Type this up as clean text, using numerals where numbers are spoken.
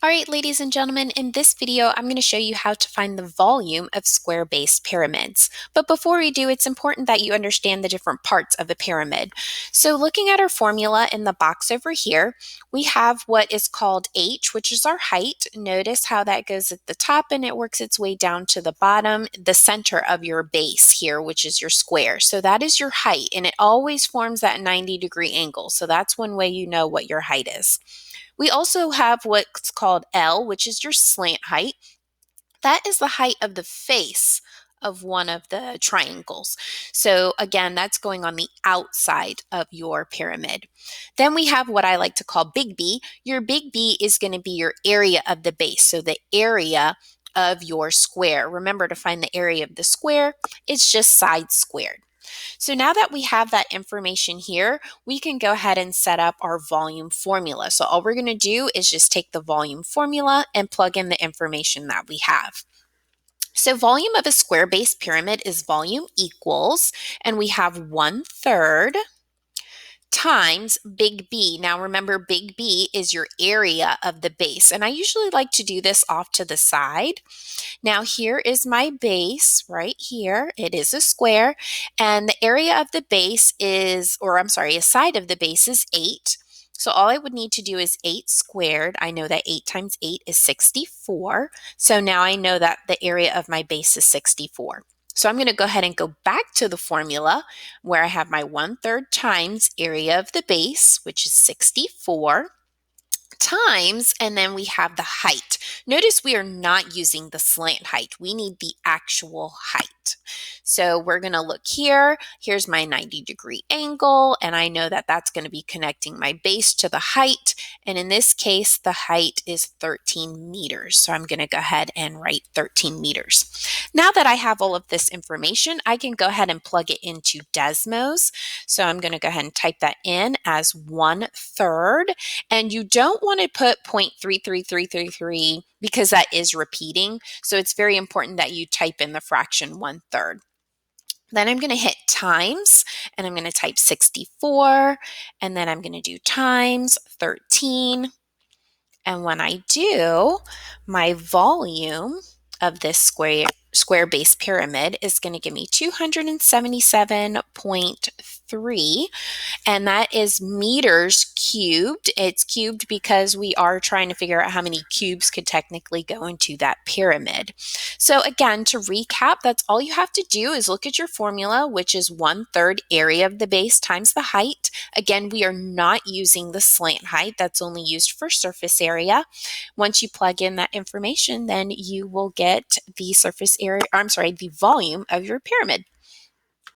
All right, ladies and gentlemen, in this video, I'm going to show you how to find the volume of square-based pyramids. But before we do, it's important that you understand the different parts of a pyramid. So looking at our formula in the box over here, we have what is called h, which is our height. Notice how that goes at the top and it works its way down to the bottom, the center of your base here, which is your square. So that is your height, and it always forms that 90-degree angle. So that's one way you know what your height is. We also have what's called L, which is your slant height. That is the height of the face of one of the triangles. So again, that's going on the outside of your pyramid. Then we have what I like to call big B. Your big B is going to be your area of the base. So the area of your square. Remember, to find the area of the square, it's just side squared. So now that we have that information here, we can go ahead and set up our volume formula. So all we're going to do is just take the volume formula and plug in the information that we have. So volume of a square-based pyramid is volume equals, and we have 1/3 times big B. Now remember, big B is your area of the base, and I usually like to do this off to the side. Now here is my base right here. It is a square, and the area of the base is, or I'm sorry, a side of the base is 8. So all I would need to do is 8 squared. I know that 8 times 8 is 64. So now I know that the area of my base is 64. So I'm going to go ahead and go back to the formula where I have my 1/3 times area of the base, which is 64, times, and then we have the height. Notice we are not using the slant height. We need the actual height. So we're going to look here. Here's my 90-degree angle, and I know that that's going to be connecting my base to the height. And in this case, the height is 13 meters. So I'm going to go ahead and write 13 meters. Now that I have all of this information, I can go ahead and plug it into Desmos. So I'm going to go ahead and type that in as 1/3. And you don't want to put 0.33333 because that is repeating. So it's very important that you type in the fraction 1/3. Then I'm going to hit times, and I'm going to type 64, and then I'm going to do times 13. And when I do, my volume of this square-based pyramid is going to give me 277.3, and that is meters cubed. It's cubed because we are trying to figure out how many cubes could technically go into that pyramid. So again, to recap, that's all you have to do is look at your formula, which is 1/3 area of the base times the height. Again, we are not using the slant height. That's only used for surface area. Once you plug in that information, then you will get the surface area, the volume of your pyramid.